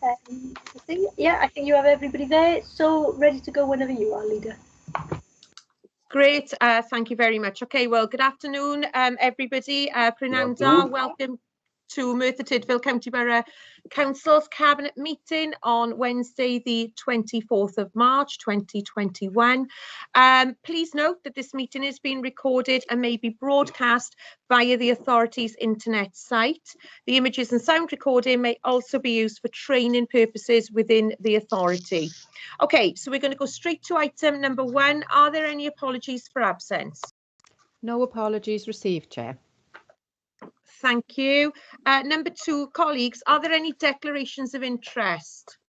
I think you have everybody there. So ready to go whenever you are, Leader. Great, thank you very much. Okay, well, good afternoon, everybody. Prynawn da, welcome to Merthyr Tydfil County Borough Council's Cabinet meeting on Wednesday, the 24th of March, 2021. Please note that this meeting is being recorded and may be broadcast via the authority's internet site. The images and sound recording may also be used for training purposes within the authority. Okay, so we're going to go straight to item number 1. Are there any apologies for absence? No apologies received, Chair. Thank you. Number 2, colleagues, are there any declarations of interest?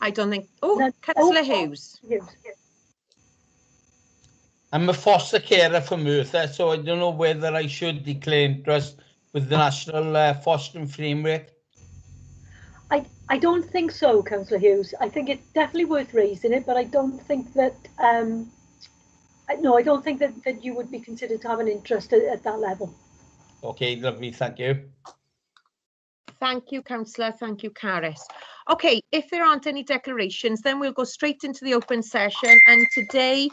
I don't think. Oh, Councillor Hughes. I'm a foster carer for Merthyr, so I don't know whether I should declare interest with the National Fostering Framework. I don't think so, Councillor Hughes. I think it's definitely worth raising it, but I don't think that no, I don't think that you would be considered to have an interest at that level. Okay, lovely, thank you. Thank you, Councillor. Thank you, Caris. Okay, if there aren't any declarations, then we'll go straight into the open session. And today,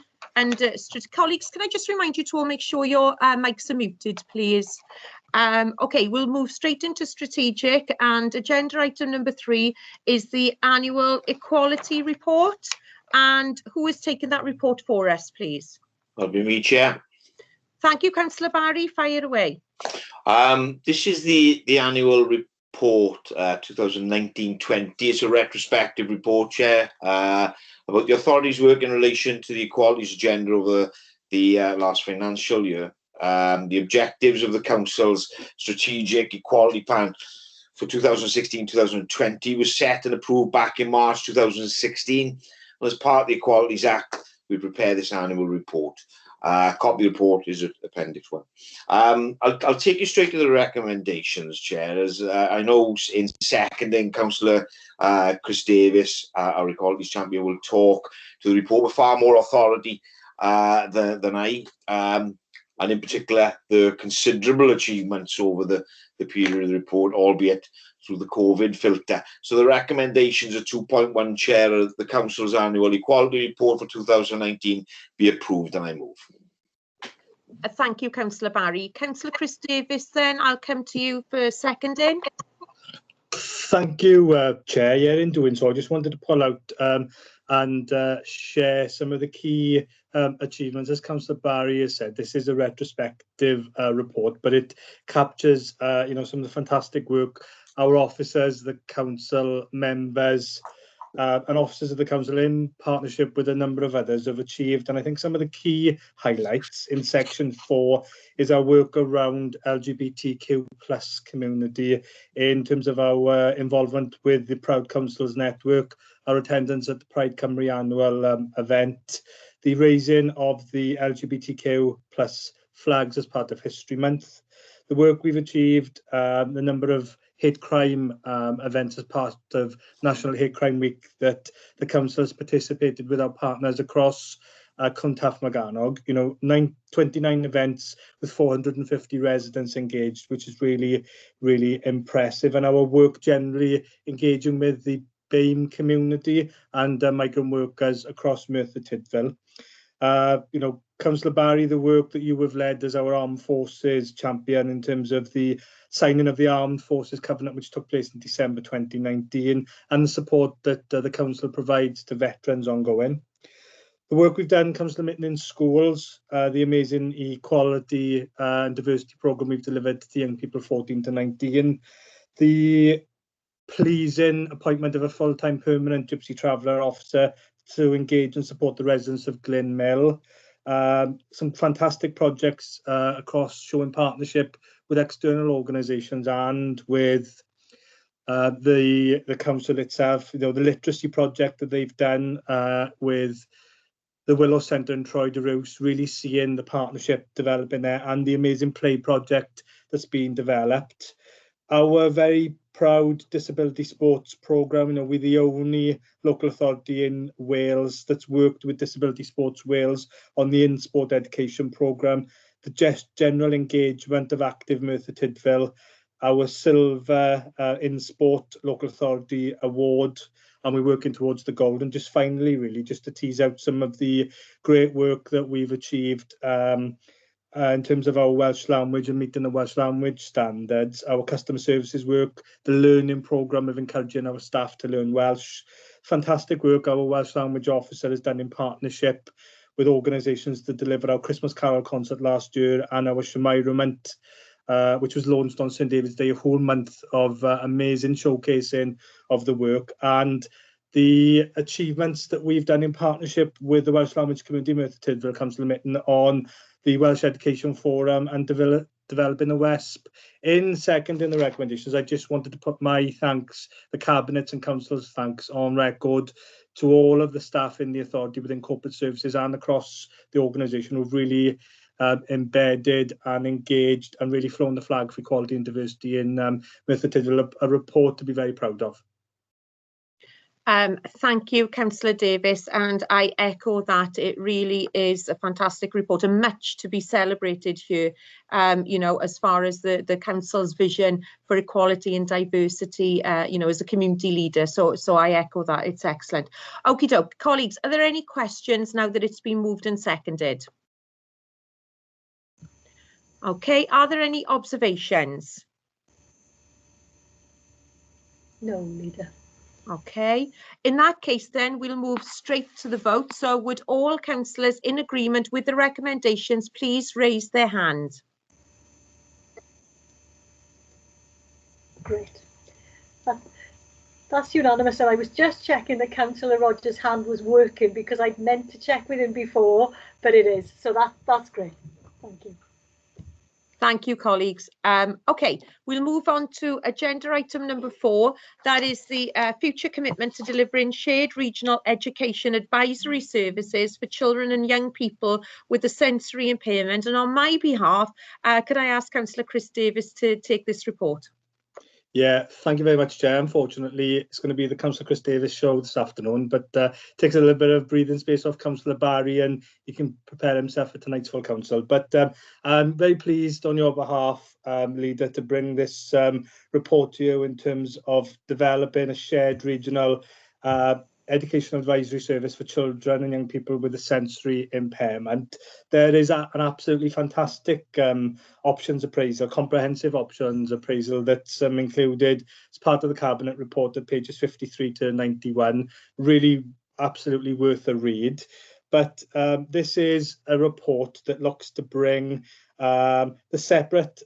colleagues, can I just remind you to all make sure your mics are muted, please? Okay, we'll move straight into strategic, and agenda item number 3 is the annual equality report. And who is taking that report for us, please? That'll be me, Chair. Thank you, Councillor Barry. Fire away. This is the annual report 2019-20. It's a retrospective report, Chair, about the authority's work in relation to the equalities agenda over the last financial year. The objectives of the Council's strategic equality plan for 2016-2020 was set and approved back in March 2016. And as part of the Equalities Act, we prepare this annual report. Copy report is Appendix 1. I'll take you straight to the recommendations, Chair, as I know in seconding, Councillor Chris Davis, our Equalities Champion, will talk to the report with far more authority than I. And in particular, the considerable achievements over the period of the report, albeit through the COVID filter. So the recommendations are 2.1, Chair, of the Council's annual equality report for 2019 be approved, and I move. Thank you, Councillor Barry. Councillor Chris Davis, then I'll come to you for seconding. Thank you, Chair. Yeah, in doing so, I just wanted to pull out and share some of the key achievements. As Councillor Barry has said, this is a retrospective report, but it captures, some of the fantastic work our officers, the council members, and officers of the council, in partnership with a number of others, have achieved. And I think some of the key highlights in section 4 is our work around LGBTQ+ community, in terms of our involvement with the Proud Councils Network, our attendance at the Pride Cymru annual event, the raising of the LGBTQ+ flags as part of History Month, the work we've achieved, the number of hate crime events as part of National Hate Crime Week that the council has participated with our partners across Clontarf Maganog. 29 events with 450 residents engaged, which is really, really impressive. And our work generally engaging with the BAME community and migrant workers across Merthyr Tydfil. Councillor Barry, the work that you have led as our Armed Forces champion in terms of the signing of the Armed Forces Covenant, which took place in December 2019, and the support that the council provides to veterans ongoing. The work we've done, Councillor Mitten, in schools, the amazing equality and diversity programme we've delivered to young people 14 to 19, the pleasing appointment of a full-time permanent Gypsy Traveller officer to engage and support the residents of Glyn Mill. Some fantastic projects across showing partnership with external organisations and with the council itself. The literacy project that they've done with the Willow Centre in Troy de Rws, really seeing the partnership developing there, and the amazing play project that's been developed. Our very proud disability sports programme. We're the only local authority in Wales that's worked with Disability Sports Wales on the in-sport education programme, the general engagement of active Merthyr Tydfil, our Silver in Sport Local Authority Award, and we're working towards the gold. And just finally, really, just to tease out some of the great work that we've achieved in terms of our Welsh language and meeting the Welsh language standards, our customer services work, the learning programme of encouraging our staff to learn Welsh. Fantastic work our Welsh language officer has done in partnership with organisations to deliver our Christmas Carol concert last year and our Shemai Month, which was launched on St David's Day, a whole month of amazing showcasing of the work and the achievements that we've done in partnership with the Welsh Language Community Merthyr Tydfil Council of Mytton on the Welsh Education Forum and developing the WESP. In seconding the recommendations, I just wanted to put my thanks, the Cabinet and Council's thanks on record to all of the staff in the authority within corporate services and across the organisation who've really embedded and engaged and really flown the flag for equality and diversity in Merthyr Tydfil, a report to be very proud of. Thank you, Councillor Davies, and I echo that. It really is a fantastic report and much to be celebrated here, you know, as far as the Council's vision for equality and diversity, you know, as a community leader. So I echo that. It's excellent. Okie doke. Colleagues, are there any questions now that it's been moved and seconded? Okay, are there any observations? No, Leader. Okay, in that case then we'll move straight to the vote. So would all councillors in agreement with the recommendations please raise their hand? Great. That's unanimous. And I was just checking that Councillor Rogers' hand was working because I'd meant to check with him before, but it is. So that's great. Thank you. Thank you, colleagues. Okay, we'll move on to agenda item number 4. That is the future commitment to delivering shared regional education advisory services for children and young people with a sensory impairment. And on my behalf, could I ask Councillor Chris Davies to take this report? Yeah, thank you very much, Chair. Unfortunately, it's going to be the Councillor Chris Davies show this afternoon, but takes a little bit of breathing space off Councillor Barry and he can prepare himself for tonight's full council. But I'm very pleased on your behalf, Leader, to bring this report to you in terms of developing a shared regional educational advisory service for children and young people with a sensory impairment. There is an absolutely fantastic options appraisal, comprehensive options appraisal that's included as part of the Cabinet report at pages 53 to 91. Really absolutely worth a read. But this is a report that looks to bring the separate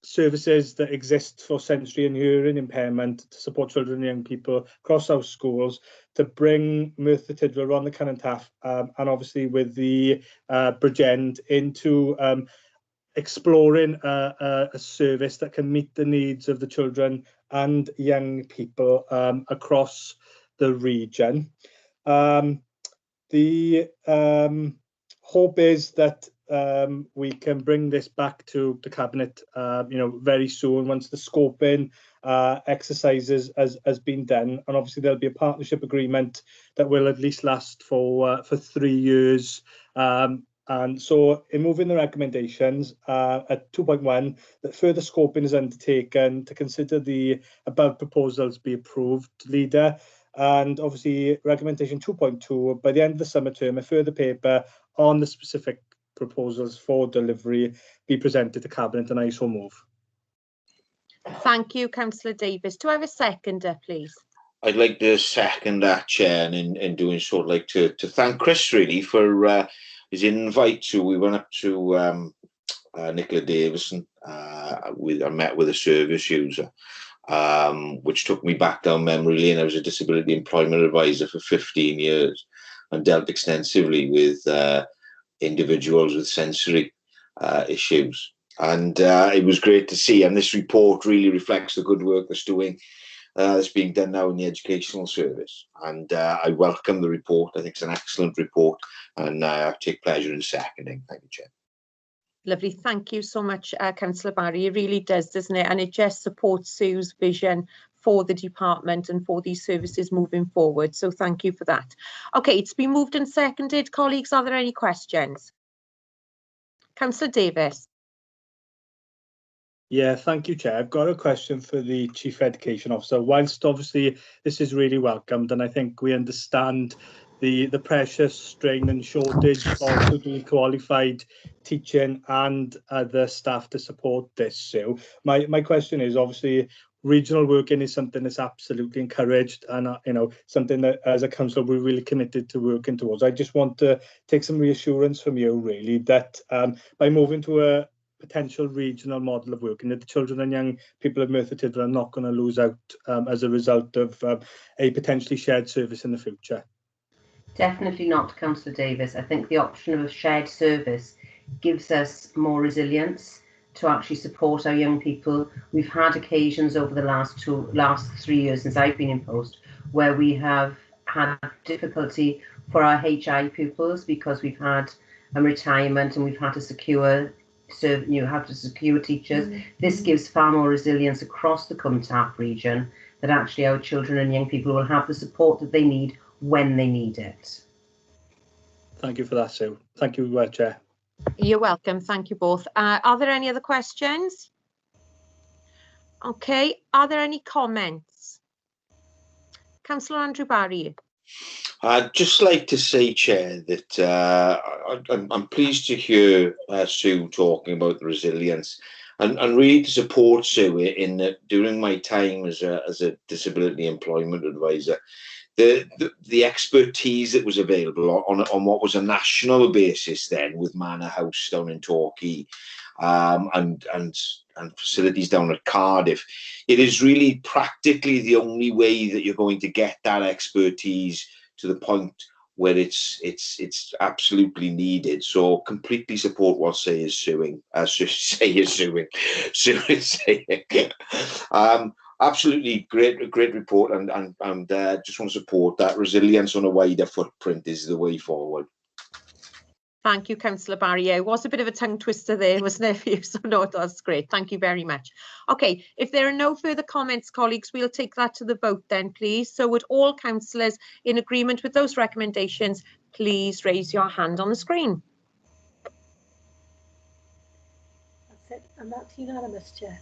services that exist for sensory and hearing impairment to support children and young people across our schools, to bring Merthyr Tydfil, Rhondda Cynon Taf, and obviously with the Bridgend into exploring a service that can meet the needs of the children and young people across the region. The hope is that we can bring this back to the Cabinet, very soon once the scoping exercises has been done, and obviously there'll be a partnership agreement that will at least last for 3 years. And so, in moving the recommendations at 2.1, that further scoping is undertaken to consider the above proposals be approved, Leader. And obviously, recommendation 2.2, by the end of the summer term, a further paper on the specific proposals for delivery be presented to Cabinet, and I so move. Thank you, Councillor Davies. Do I have a seconder, please? I'd like to second that, Chair, and in doing so, I'd like to thank Chris really for his invite. So we went up to Nicola Davison. I met with a service user, which took me back down memory lane. I was a disability employment advisor for 15 years and dealt extensively with individuals with sensory issues, and it was great to see, and this report really reflects the good work that's being done now in the educational service, and I welcome the report. I think it's an excellent report, and I take pleasure in seconding. Thank you, Chair. Lovely, thank you so much, Councillor Barry. It really does, doesn't it? And it just supports Sue's vision for the department and for these services moving forward. So thank you for that. Okay, it's been moved and seconded. Colleagues, are there any questions? Councillor Davies. Yeah, thank you, Chair. I've got a question for the Chief Education Officer. Whilst obviously this is really welcomed, and I think we understand the pressure, strain and shortage of suitably qualified teaching and other staff to support this. So my question is, obviously regional working is something that's absolutely encouraged, and something that as a council we're really committed to working towards. I just want to take some reassurance from you really that by moving to a potential regional model of working, that the children and young people of Merthyr Tydfil are not going to lose out as a result of a potentially shared service in the future. Definitely not, Councillor Davis. I think the option of a shared service gives us more resilience to actually support our young people. We've had occasions over the last 3 years since I've been in post where we have had difficulty for our HI pupils because we've had a retirement and we've had to secure teachers. This gives far more resilience across the Cwm Taf region, that actually our children and young people will have the support that they need when they need it. Thank you for that, Sue. Thank you, Chair. You're welcome. Thank you both. Are there any other questions? Okay. Are there any comments? Councillor Andrew Barry. I'd just like to say, Chair, that I'm pleased to hear Sue talking about the resilience, and really to support Sue in that during my time as a disability employment advisor, the expertise that was available on what was a national basis then, with Manor House down in Torquay, and facilities down at Cardiff, it is really practically the only way that you're going to get that expertise to the point where it's absolutely needed. So completely support what Sue is saying. Absolutely great report, and just want to support that. Resilience on a wider footprint is the way forward. Thank you, Councillor Barry. It was a bit of a tongue twister there, wasn't it, for you? So no, that's great. Thank you very much. Okay, if there are no further comments, colleagues, we'll take that to the vote then, please. So would all councillors in agreement with those recommendations, please raise your hand on the screen. That's it, and that's unanimous, Chair.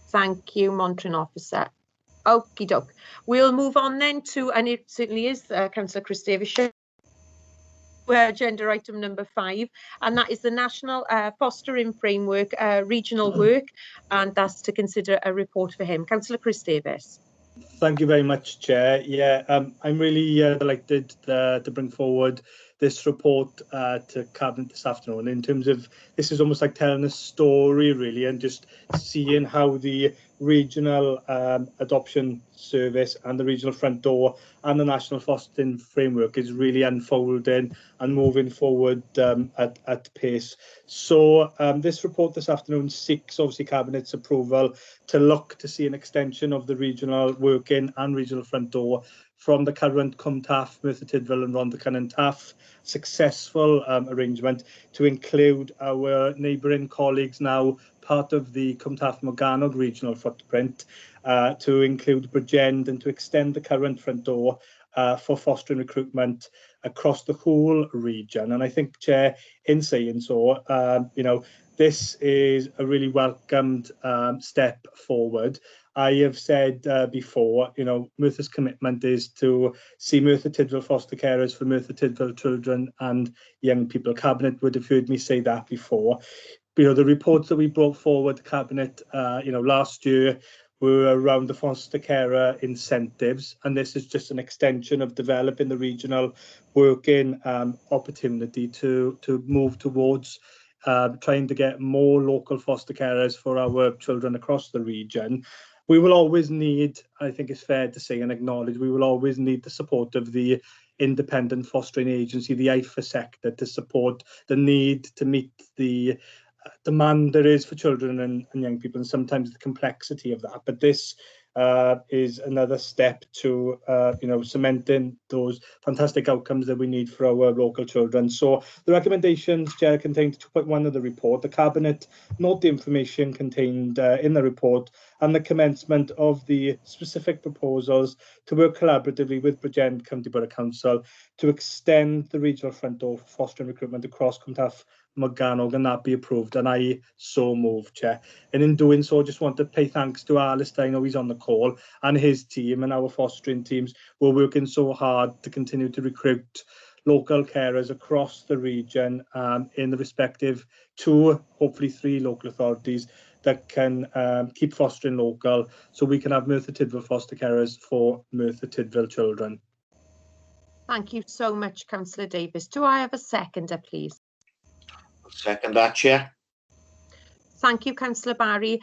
Thank you, Monitoring Officer. Okie doke. We'll move on then to, and it certainly is Councillor Chris Davis, agenda item number 5, and that is the National Fostering Framework regional work, and that's to consider a report for him. Councillor Chris Davis. Thank you very much, Chair. Yeah, I'm really delighted to bring forward this report to Cabinet this afternoon. In terms of, this is almost like telling a story really, and just seeing how the regional adoption service and the regional front door and the National Fostering Framework is really unfolding and moving forward at pace. So this report this afternoon seeks obviously Cabinet's approval to look to see an extension of the regional working and regional front door from the current Cwm Taf, Merthyr Tydfil and Rhondda Cynon Taf successful arrangement to include our neighbouring colleagues now part of the Cwm Taf Morgannwg regional footprint, to include Bridgend and to extend the current front door for fostering recruitment across the whole region. And I think, Chair, in saying so, this is a really welcomed step forward. I have said before, Merthyr's commitment is to see Merthyr Tydfil foster carers for Merthyr Tydfil children and young people. Cabinet would have heard me say that before. The reports that we brought forward to Cabinet, last year were around the foster carer incentives, and this is just an extension of developing the regional working opportunity to move towards trying to get more local foster carers for our children across the region. We will always need, I think it's fair to say and acknowledge, we will always need the support of the independent fostering agency, the IFA sector, to support the need to meet the demand there is for children and young people, and sometimes the complexity of that. But this is another step to cementing those fantastic outcomes that we need for our local children. So the recommendations, Chair, contained 2.1 of the report. The Cabinet note the information contained in the report and the commencement of the specific proposals to work collaboratively with Bridgend County Borough Council to extend the regional front door for fostering recruitment across Cwm Taf Morgannwg and that be approved, and I so move, Chair. And in doing so, I just want to pay thanks to Alistair, I know he's on the call, and his team and our fostering teams. We're working so hard to continue to recruit local carers across the region in the respective 2, hopefully 3 local authorities that can keep fostering local, so we can have Merthyr Tydfil foster carers for Merthyr Tydfil children. Thank you so much, Councillor Davies. Do I have a seconder, please? Second that, Chair. Thank you, Councillor Barry.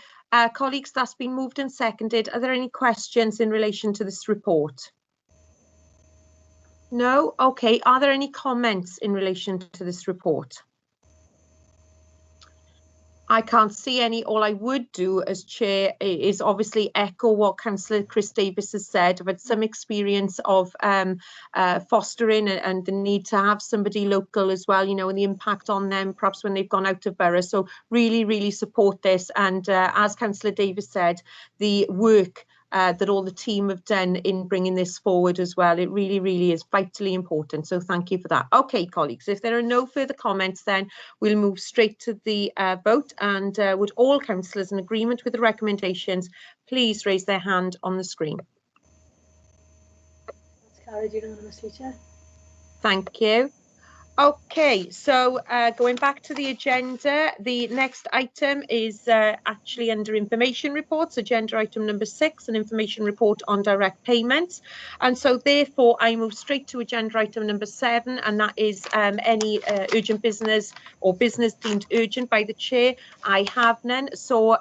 Colleagues, that's been moved and seconded. Are there any questions in relation to this report? No? Okay. Are there any comments in relation to this report? I can't see any. All I would do as chair is obviously echo what Councillor Chris Davies has said. I've had some experience of fostering and the need to have somebody local as well, you know, and the impact on them perhaps when they've gone out of borough. So really, really support this. And as Councillor Davies said, the work that all the team have done in bringing this forward as well. It really, really is vitally important. So thank you for that. Okay, colleagues, if there are no further comments, then we'll move straight to the vote. And would all councillors in agreement with the recommendations please raise their hand on the screen? That's carried unanimously, Chair. Thank you. Okay, so going back to the agenda, the next item is actually under information reports, agenda item number 6, an information report on direct payments. And so therefore I move straight to agenda item number 7, and that is any urgent business or business deemed urgent by the chair. I have none. So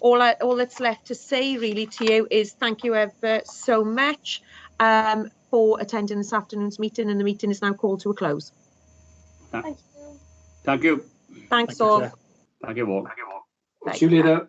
all that's left to say really to you is thank you ever so much for attending this afternoon's meeting, and the meeting is now called to a close. Thank you. Thank you. Thanks all. Thank you all. Bye. See you later.